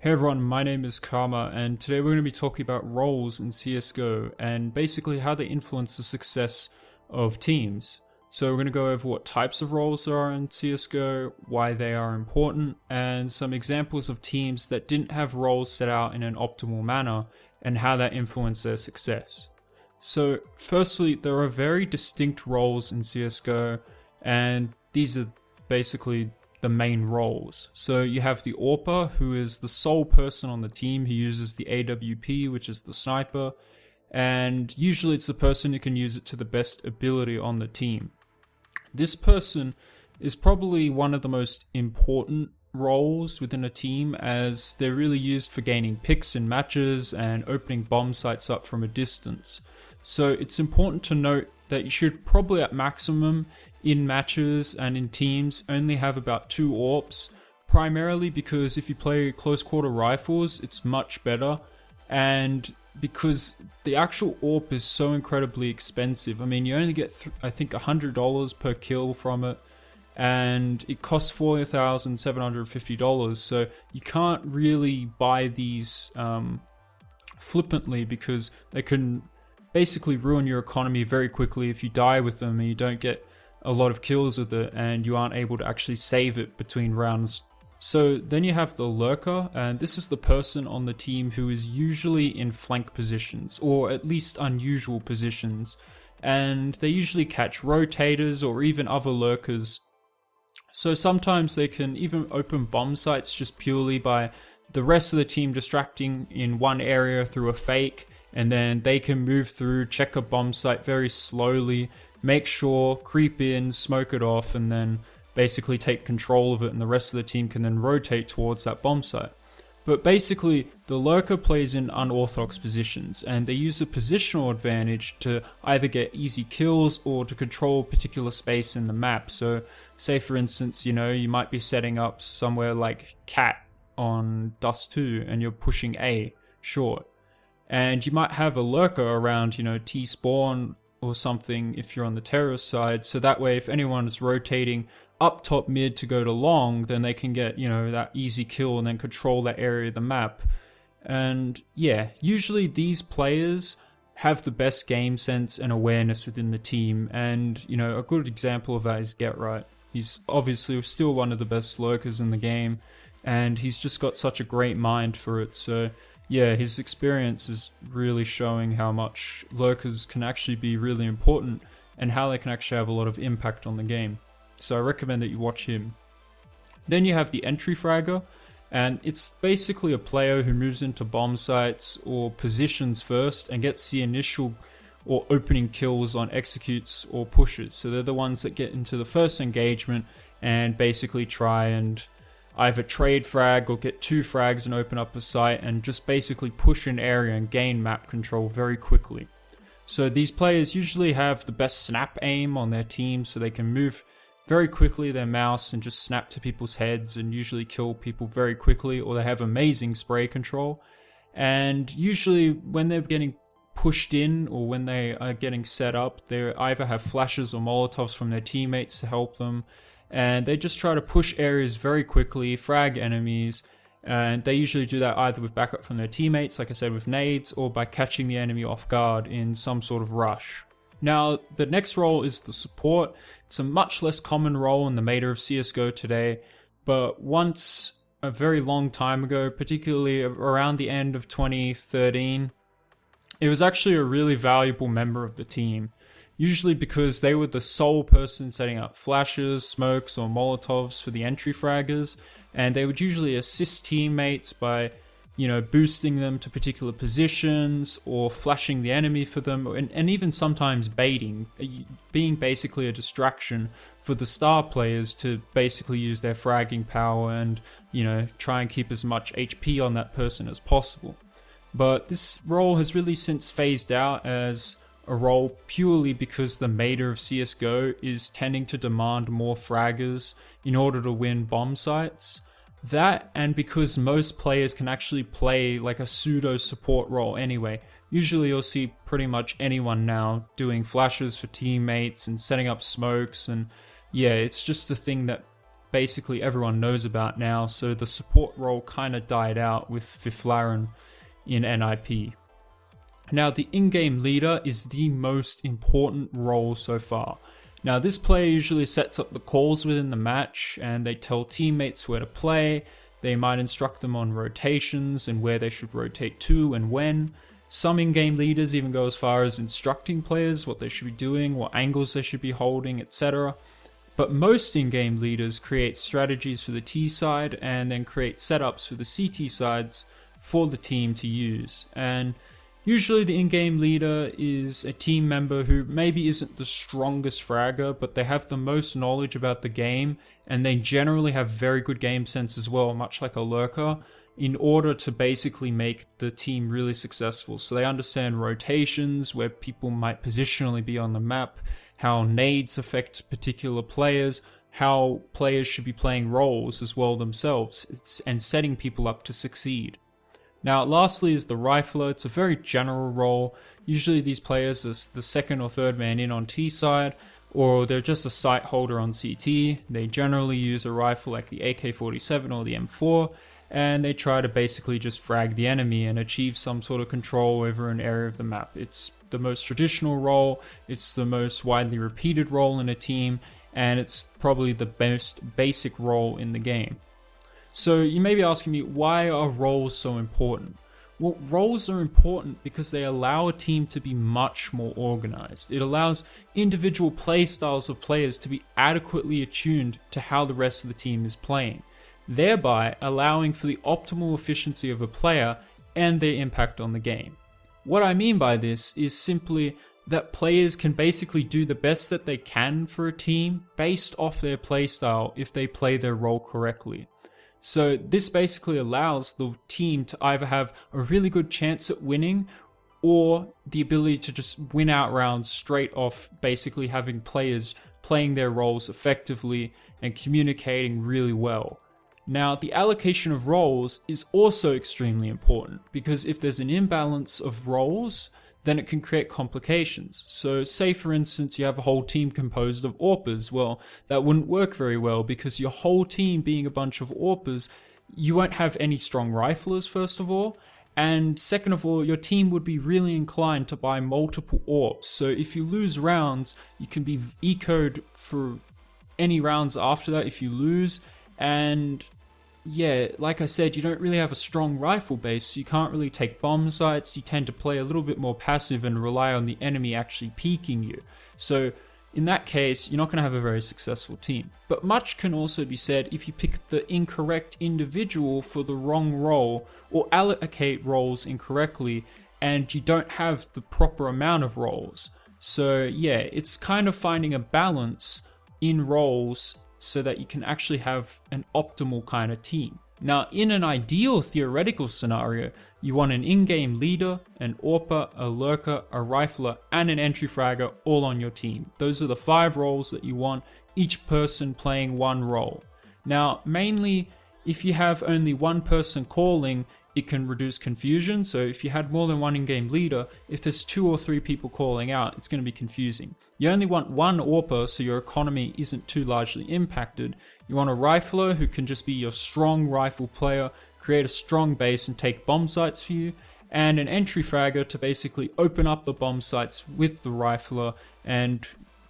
Hey everyone, my name is KARMAAA, and today we're going to be talking about roles in CSGO and basically how they influence the success of teams. So we're going to go over what types of roles there are in CSGO, why they are important, and some examples of teams that didn't have roles set out in an optimal manner and how that influenced their success. So firstly, there are very distinct roles in CSGO, and these are basically the main roles. So you have the AWPer, who is the sole person on the team who uses the AWP, which is the sniper, and usually it's the person who can use it to the best ability on the team. This person is probably one of the most important roles within a team, as they're really used for gaining picks in matches and opening bomb sites up from a distance. So it's important to note that you should probably at maximum in matches and in teams only have about 2 AWPs, primarily because if you play close quarter rifles it's much better, and because the actual AWP is so incredibly expensive. I mean, you only get I think $100 per kill from it, and it costs $4,750, so you can't really buy these flippantly, because they can basically ruin your economy very quickly if you die with them and you don't get a lot of kills with it and you aren't able to actually save it between rounds. So then you have the lurker, and this is the person on the team who is usually in flank positions, or at least unusual positions, and they usually catch rotators or even other lurkers. So sometimes they can even open bomb sites just purely by the rest of the team distracting in one area through a fake, and then they can move through, check a bomb site very slowly, make sure, creep in, smoke it off, and then basically take control of it, and the rest of the team can then rotate towards that bomb site. But basically, the lurker plays in unorthodox positions, and they use a positional advantage to either get easy kills or to control a particular space in the map. So say for instance, you might be setting up somewhere like Cat on Dust 2 and you're pushing A short, and you might have a lurker around, T spawn or something if you're on the terrorist side, so that way if anyone is rotating up top mid to go to long, then they can get, that easy kill and then control that area of the map. And yeah, usually these players have the best game sense and awareness within the team, and a good example of that is Get Right. He's obviously still one of the best lurkers in the game, and he's just got such a great mind for it. So yeah, his experience is really showing how much lurkers can actually be really important and how they can actually have a lot of impact on the game. So I recommend that you watch him. Then you have the entry fragger, and it's basically a player who moves into bomb sites or positions first and gets the initial or opening kills on executes or pushes. So they're the ones that get into the first engagement and basically try and either trade frag or get 2 frags and open up a site and just basically push an area and gain map control very quickly. So these players usually have the best snap aim on their team, so they can move very quickly their mouse and just snap to people's heads and usually kill people very quickly, or they have amazing spray control. And usually when they're getting pushed in or when they are getting set up, they either have flashes or molotovs from their teammates to help them, and they just try to push areas very quickly, frag enemies, and they usually do that either with backup from their teammates, like I said, with nades, or by catching the enemy off guard in some sort of rush. Now, the next role is the support. It's a much less common role in the meta of CSGO today, but once, a very long time ago, particularly around the end of 2013, it was actually a really valuable member of the team. Usually because they were the sole person setting up flashes, smokes, or molotovs for the entry fraggers, and they would usually assist teammates by, boosting them to particular positions or flashing the enemy for them, and even sometimes baiting, being basically a distraction for the star players to basically use their fragging power and, try and keep as much HP on that person as possible. But this role has really since phased out as a role purely because the meta of CSGO is tending to demand more fraggers in order to win bomb sites. That, and because most players can actually play like a pseudo support role anyway. Usually you'll see pretty much anyone now doing flashes for teammates and setting up smokes, and yeah, it's just a thing that basically everyone knows about now, so the support role kind of died out with Fiflaren in NIP. Now, the in-game leader is the most important role so far. Now, this player usually sets up the calls within the match, and they tell teammates where to play. They might instruct them on rotations and where they should rotate to and when. Some in-game leaders even go as far as instructing players what they should be doing, what angles they should be holding, etc. But most in-game leaders create strategies for the T side and then create setups for the CT sides for the team to use. And usually the in-game leader is a team member who maybe isn't the strongest fragger, but they have the most knowledge about the game, and they generally have very good game sense as well, much like a lurker, in order to basically make the team really successful. So they understand rotations, where people might positionally be on the map, how nades affect particular players, how players should be playing roles as well themselves, and setting people up to succeed. Now, lastly is the rifler. It's a very general role. Usually these players are the second or third man in on T side, or they're just a sight holder on CT. They generally use a rifle like the AK-47 or the M4, and they try to basically just frag the enemy and achieve some sort of control over an area of the map. It's the most traditional role, it's the most widely repeated role in a team, and it's probably the most basic role in the game. So you may be asking me, why are roles so important? Well, roles are important because they allow a team to be much more organized. It allows individual play styles of players to be adequately attuned to how the rest of the team is playing, thereby allowing for the optimal efficiency of a player and their impact on the game. What I mean by this is simply that players can basically do the best that they can for a team based off their playstyle if they play their role correctly. So this basically allows the team to either have a really good chance at winning, or the ability to just win out rounds straight off basically having players playing their roles effectively and communicating really well. Now, the allocation of roles is also extremely important, because if there's an imbalance of roles, then it can create complications. So say for instance you have a whole team composed of AWPers. Well, that wouldn't work very well, because your whole team being a bunch of AWPers, you won't have any strong riflers first of all, and second of all, your team would be really inclined to buy multiple AWPs. So if you lose rounds, you can be ecoed for any rounds after that if you lose, and yeah, like I said, you don't really have a strong rifle base, so you can't really take bomb sites. You tend to play a little bit more passive and rely on the enemy actually peeking you. So in that case, you're not going to have a very successful team. But much can also be said if you pick the incorrect individual for the wrong role, or allocate roles incorrectly, and you don't have the proper amount of roles. So yeah, it's kind of finding a balance in roles so that you can actually have an optimal kind of team. Now, in an ideal theoretical scenario, you want an in-game leader, an AWPer, a lurker, a rifler, and an entry fragger all on your team. Those are the 5 roles that you want, each person playing one role. Now, mainly, if you have only one person calling, it can reduce confusion. So if you had more than one in-game leader, if there's 2 or 3 people calling out, it's going to be confusing. You only want one AWPer so your economy isn't too largely impacted. You want a rifler who can just be your strong rifle player, create a strong base and take bomb sites for you, and an entry fragger to basically open up the bomb sites with the rifler and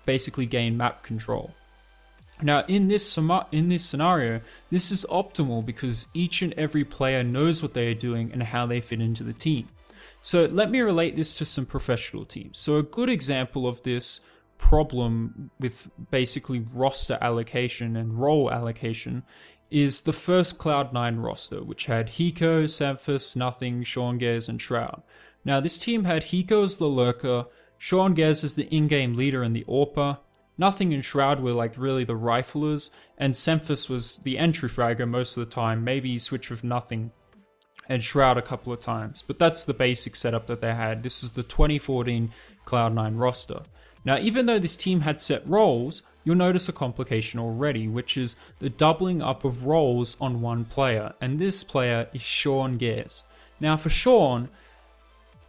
basically gain map control. Now, in this scenario, this is optimal because each and every player knows what they are doing and how they fit into the team. So let me relate this to some professional teams. So a good example of this problem with basically roster allocation and role allocation is the first Cloud9 roster, which had Hiko, Samphis, Nothing, Sean Gares, and Shroud. Now, this team had Hiko as the lurker, Sean Gares as the in-game leader and the AWPer, Nothing and Shroud were like really the riflers, and Samphis was the entry fragger most of the time. Maybe he switched with Nothing and Shroud a couple of times, but that's the basic setup that they had. This is the 2014 Cloud9 roster. Now, even though this team had set roles, you'll notice a complication already, which is the doubling up of roles on one player, and this player is Sean Gares. Now, for Sean,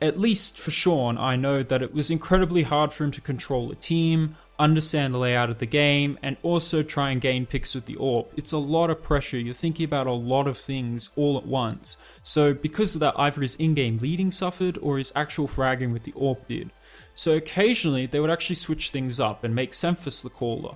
at least for Sean, I know that it was incredibly hard for him to control a team, understand the layout of the game, and also try and gain picks with the AWP. It's a lot of pressure. You're thinking about a lot of things all at once. So because of that, either his in-game leading suffered or his actual fragging with the AWP did. So occasionally they would actually switch things up and make Semphis the caller,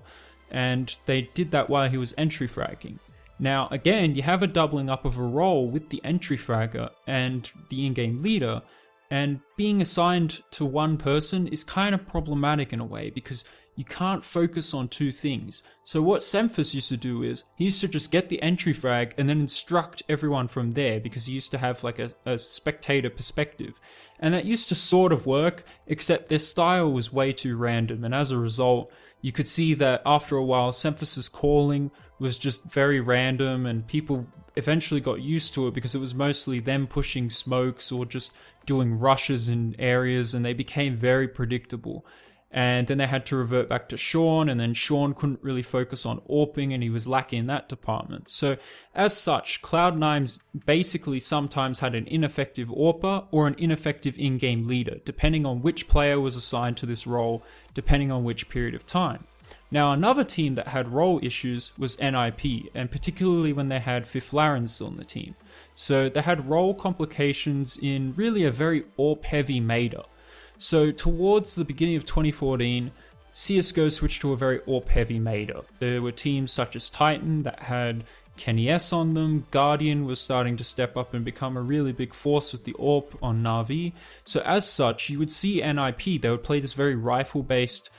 and they did that while he was entry fragging. Now again, you have a doubling up of a role with the entry fragger and the in-game leader, and being assigned to one person is kind of problematic in a way because you can't focus on two things. So what Semphis used to do is, he used to just get the entry frag and then instruct everyone from there, because he used to have like a spectator perspective. And that used to sort of work, except their style was way too random, and as a result, you could see that after a while, Semphis's calling was just very random, and people eventually got used to it because it was mostly them pushing smokes or just doing rushes in areas, and they became very predictable. And then they had to revert back to Sean, and then Sean couldn't really focus on AWPing, and he was lacking in that department. So as such, Cloud9 basically sometimes had an ineffective AWPer or an ineffective in-game leader, depending on which player was assigned to this role, depending on which period of time. Now another team that had role issues was NIP, and particularly when they had Fiflaren still on the team. So they had role complications in really a very AWP-heavy meta. So towards the beginning of 2014, CSGO switched to a very AWP-heavy meta. There were teams such as Titan that had Kenny S on them. Guardian was starting to step up and become a really big force with the AWP on Na'Vi. So as such, you would see NIP, they would play this very rifle-based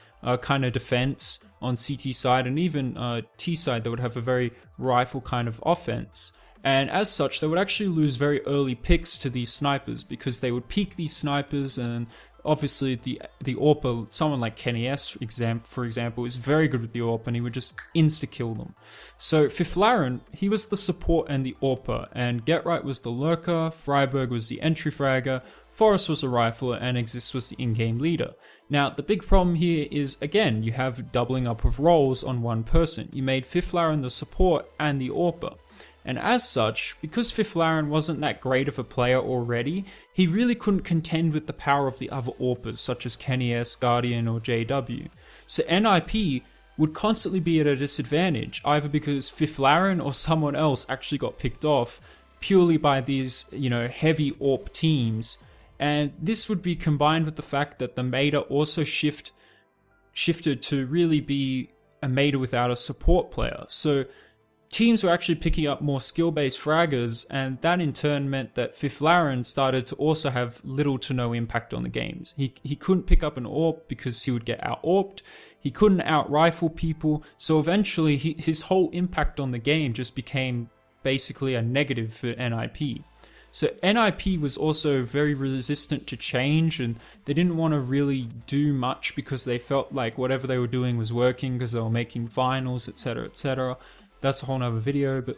kind of defense on CT side, and even T side, they would have a very rifle kind of offense. And as such, they would actually lose very early picks to these snipers, because they would peek these snipers, and obviously the AWPer, someone like Kenny S for example, is very good with the AWP, and he would just insta-kill them. So Fiflaren, he was the support and the AWPer, and GetRight was the lurker, Freiberg was the entry fragger, Forrest was a rifler, and Exist was the in-game leader. Now, the big problem here is, again, you have doubling up of roles on one person. You made Fiflaren the support and the AWPer. And as such, because Fiflaren wasn't that great of a player already, he really couldn't contend with the power of the other AWPers, such as Kenny S, Guardian, or JW. So NIP would constantly be at a disadvantage, either because Fiflaren or someone else actually got picked off purely by these, heavy AWP teams. And this would be combined with the fact that the meta also shifted to really be a meta without a support player. So teams were actually picking up more skill-based fraggers, and that in turn meant that Fiflaren started to also have little to no impact on the games. He couldn't pick up an AWP because he would get out-AWPed. He couldn't out-rifle people, so eventually his whole impact on the game just became basically a negative for NIP. So NIP was also very resistant to change, and they didn't want to really do much because they felt like whatever they were doing was working because they were making finals, etc, etc. That's a whole nother video, but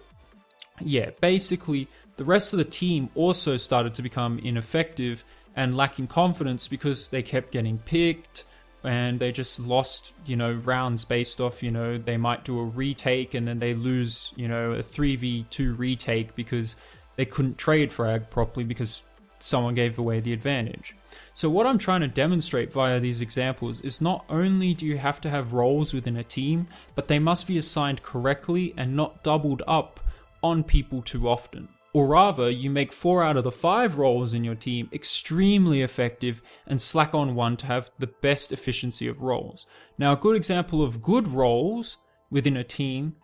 yeah, basically the rest of the team also started to become ineffective and lacking confidence because they kept getting picked, and they just lost, rounds based off, they might do a retake and then they lose, a 3v2 retake because they couldn't trade frag properly because someone gave away the advantage. So what I'm trying to demonstrate via these examples is not only do you have to have roles within a team, but they must be assigned correctly and not doubled up on people too often. Or rather, you make 4 out of the 5 roles in your team extremely effective and slack on one to have the best efficiency of roles. Now, a good example of good roles within a team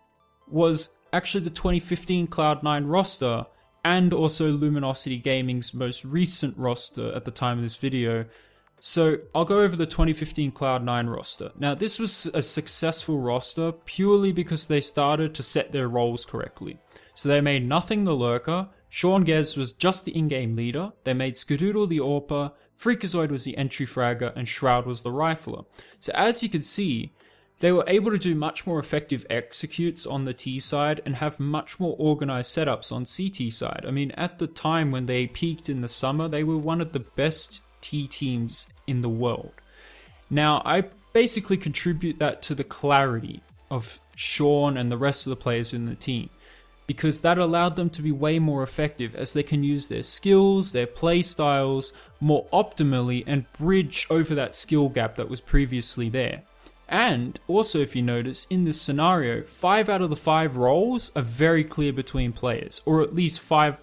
was actually the 2015 Cloud9 roster, and also Luminosity Gaming's most recent roster at the time of this video. So I'll go over the 2015 Cloud9 roster. Now, this was a successful roster purely because they started to set their roles correctly. So they made Nothing the lurker, Sean Gez was just the in-game leader, they made Skadoodle the AWPer, Freakazoid was the entry fragger, and Shroud was the rifler. So as you can see, they were able to do much more effective executes on the T side and have much more organized setups on CT side. I mean, at the time when they peaked in the summer, they were one of the best T teams in the world. Now, I basically contribute that to the clarity of Sean and the rest of the players in the team, because that allowed them to be way more effective as they can use their skills, their play styles more optimally and bridge over that skill gap that was previously there. And also, if you notice, in this scenario, 5 out of the 5 roles are very clear between players, or at least 4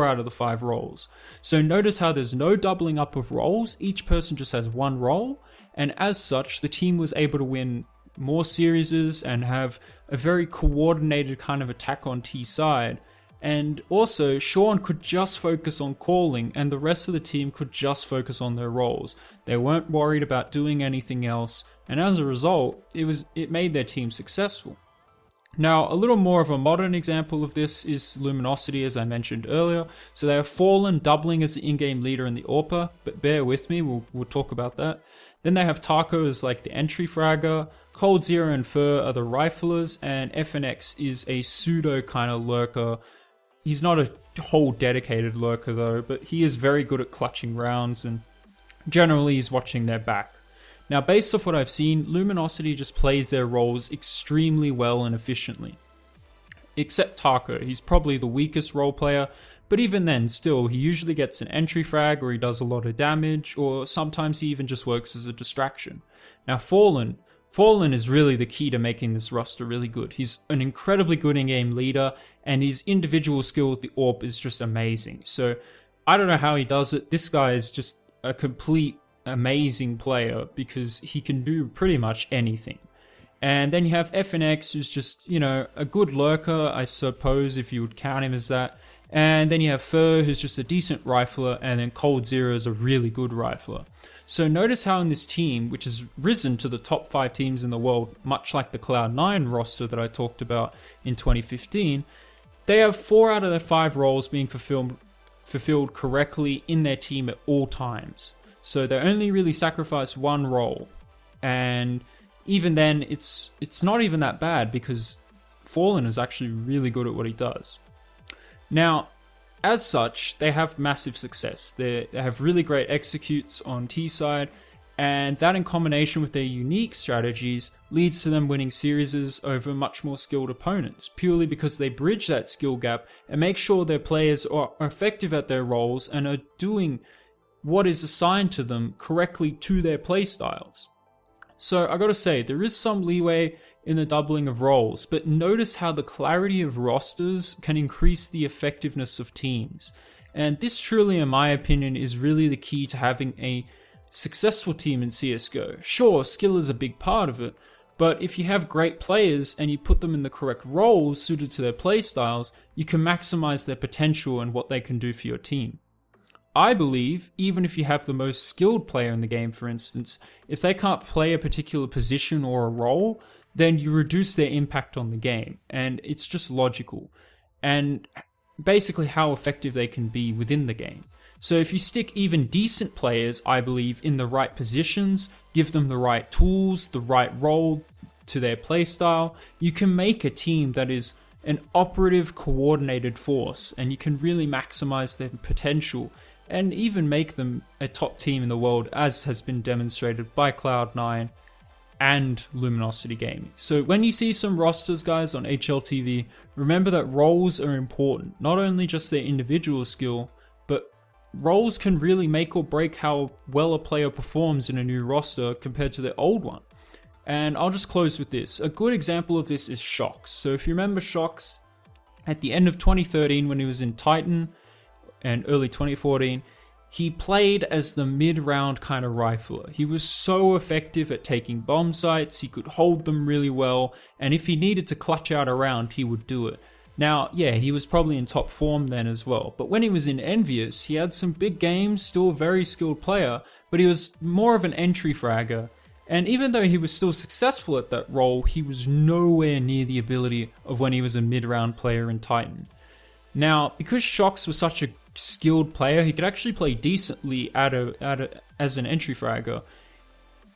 out of the 5 roles. So notice how there's no doubling up of roles, each person just has one role, and as such, the team was able to win more series and have a very coordinated kind of attack on T side. And also, Sean could just focus on calling, and the rest of the team could just focus on their roles. They weren't worried about doing anything else, and as a result, it made their team successful. Now, a little more of a modern example of this is Luminosity, as I mentioned earlier. So they have Fallen doubling as the in-game leader in the AWPer, but bear with me, we'll talk about that. Then they have Taco as like the entry fragger, Cold Zero and Fur are the riflers, and FNX is a pseudo kind of lurker. He's not a whole dedicated lurker though, but he is very good at clutching rounds, and generally he's watching their back. Now, based off what I've seen, Luminosity just plays their roles extremely well and efficiently. Except Taco, he's probably the weakest role player, but even then, still, he usually gets an entry frag, or he does a lot of damage, or sometimes he even just works as a distraction. Now, Fallen is really the key to making this roster really good. He's an incredibly good in-game leader, and his individual skill with the AWP is just amazing. So, I don't know how he does it. This guy is just a complete amazing player because he can do pretty much anything. And then you have FNX, who's just, a good lurker, I suppose, if you would count him as that. And then you have Fur, who's just a decent rifler, and then Cold Zero is a really good rifler. So notice how in this team, which has risen to the top 5 teams in the world, much like the Cloud9 roster that I talked about in 2015, they have 4 out of their 5 roles being fulfilled correctly in their team at all times. So they only really sacrifice one role, and even then, it's not even that bad because Fallen is actually really good at what he does. Now, as such, they have massive success. They have really great executes on T side, and that in combination with their unique strategies leads to them winning series over much more skilled opponents, purely because they bridge that skill gap and make sure their players are effective at their roles and are doing what is assigned to them correctly to their playstyles. So I gotta say, there is some leeway in the doubling of roles, but notice how the clarity of rosters can increase the effectiveness of teams. And this truly, in my opinion, is really the key to having a successful team in CSGO. Sure, skill is a big part of it, but if you have great players and you put them in the correct roles suited to their playstyles, you can maximize their potential and what they can do for your team. I believe, even if you have the most skilled player in the game, for instance, if they can't play a particular position or a role, then you reduce their impact on the game, and it's just logical, and basically how effective they can be within the game. So if you stick even decent players, I believe, in the right positions, give them the right tools, the right role to their playstyle, you can make a team that is an operative, coordinated force, and you can really maximize their potential and even make them a top team in the world, as has been demonstrated by Cloud9 and Luminosity Gaming. So when you see some rosters, guys, on HLTV, remember that roles are important, not only just their individual skill, but roles can really make or break how well a player performs in a new roster compared to their old one. And I'll just close with this. A good example of this is Shox. So if you remember Shox, at the end of 2013 when he was in Titan, and early 2014, he played as the mid-round kind of rifler. He was so effective at taking bomb sites, he could hold them really well, and if he needed to clutch out a round, he would do it. Now, yeah, he was probably in top form then as well, but when he was in Envious, he had some big games, still a very skilled player, but he was more of an entry fragger. And even though he was still successful at that role, he was nowhere near the ability of when he was a mid-round player in Titan. Now, because Shox was such a skilled player, he could actually play decently as an entry fragger.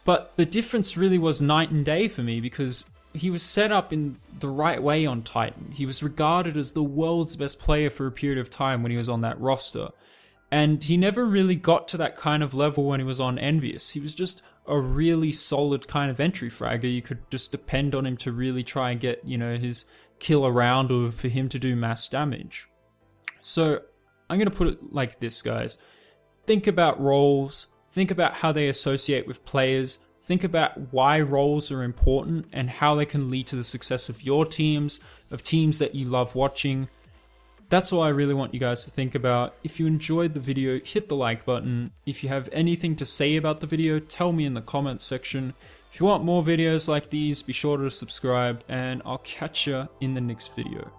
But the difference really was night and day for me because he was set up in the right way on Titan. He was regarded as the world's best player for a period of time when he was on that roster. And he never really got to that kind of level when he was on Envious. He was just a really solid kind of entry fragger. You could just depend on him to really try and get, his kill around or for him to do mass damage. So I'm going to put it like this, guys. Think about roles. Think about how they associate with players. Think about why roles are important and how they can lead to the success of your teams, of teams that you love watching. That's all I really want you guys to think about. If you enjoyed the video, hit the like button. If you have anything to say about the video, tell me in the comments section. If you want more videos like these, be sure to subscribe, and I'll catch you in the next video.